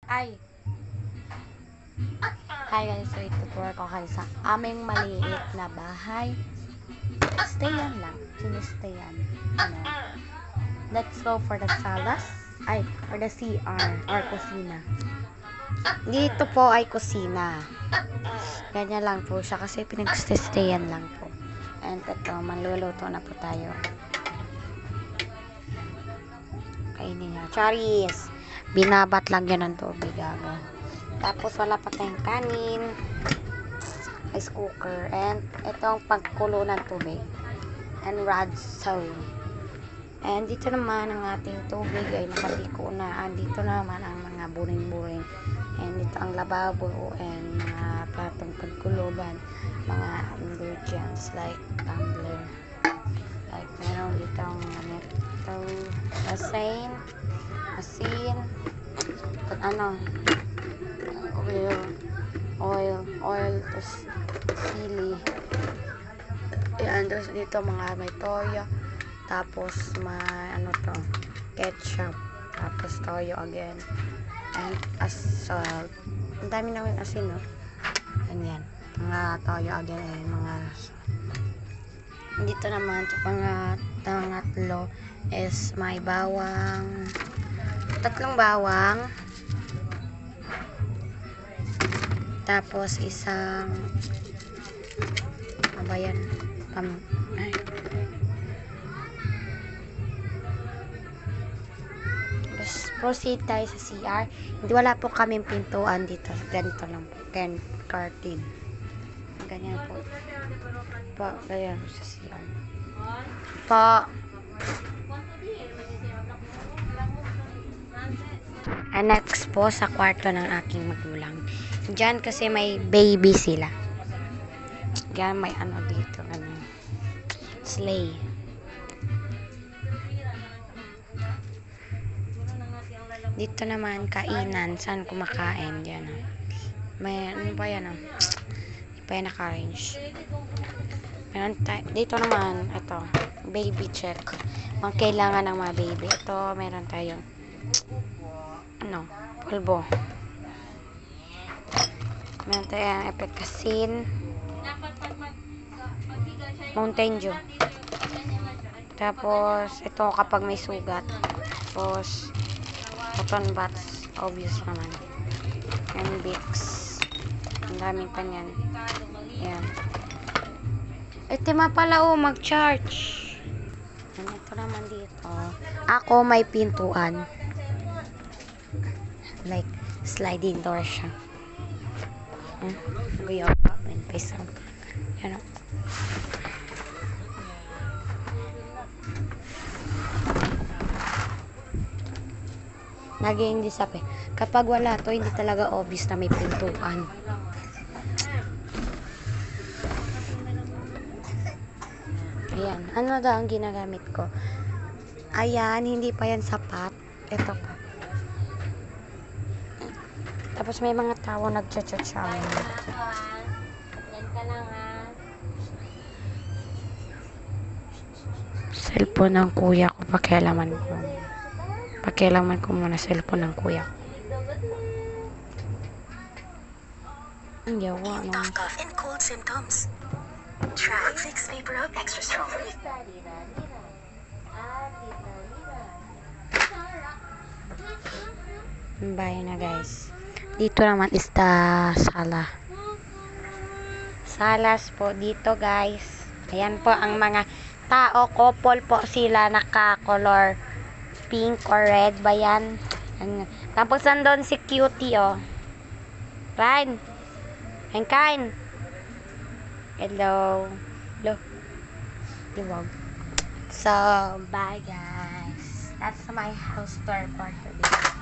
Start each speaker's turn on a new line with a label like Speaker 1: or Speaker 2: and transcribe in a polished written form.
Speaker 1: Ay, hi guys, so itutur ko kayo sa aming maliit na bahay. Stayan lang, sinistayan. Ano. Let's go for the salas. Ay, for the CR, or kusina. Dito po ay kusina. Ganyan lang po siya kasi pinagstayan lang po. And ito, manluluto na po tayo. Kainin niya. Charis! Binabat lang yan ng tubig agad. Tapos wala pa tayong kanin, rice cooker, and itong pagkulo ng tubig, and radso. And dito naman ang ating tubig ay nakatiko na. And dito naman ang mga buring-buring. And dito ang lababo and mga platong pagkuluban, mga ingredients like tumbler. Like meron dito ang asin, oil, tapos sili. Yan, tapos dito mga may toyo, tapos may ketchup, tapos toyo again, and salt. Ang dami namin asin, no? Ganyan, mga toyo again, and mga dito naman sa pangatlo is may bawang, tatlong bawang, tapos isang abayan proceed tayo sa CR. Hindi, wala po kaming pintuan dito, ganito lang po, curtain, ganyan po ganyan sa CR po. And next po sa kwarto ng aking magulang. Diyan kasi may baby sila. Diyan may dito, sleigh. Dito naman kainan, saan kumakain diyan. May pa yan, hindi pa yan naka-arrange. Dito naman ito, baby check. Ang kailangan ng mga baby. Ito meron tayong pulbo. Meron tayong epekasin, Mountain Dew. Tapos ito kapag may sugat. Tapos cotton buds, obvious naman. And Vicks. Ang daming pa niyan. Yan. Tima pala mag-charge. And ito naman dito. Ako may pintuan. Like sliding door siya. Guyaw pa. Yan o. Naging disape. Kapag wala to, hindi talaga obvious na may pintuan. Ayan. Ano daw ang ginagamit ko? Ayan, hindi pa yan sapat. Ito pa. Tapos may mga tao nag-chat-chat siya.
Speaker 2: Yan ka lang, ha.
Speaker 1: Cellphone ng kuya ko. Pakialaman ko muna cellphone ng kuya ko. Ang yawa, no?
Speaker 3: Cough, cough, and cold symptoms. Try Vicks Vapor Rub Extra Strong.
Speaker 1: Bye na, guys. Dito naman is the salas po dito, guys. Ayan po ang mga tao, couple po sila, naka-color pink or red ba yan? Tapos nandun si Cutie, oh. Ryan. And Kain. Hello. Liwag. So, bye, guys. That's my house tour for today.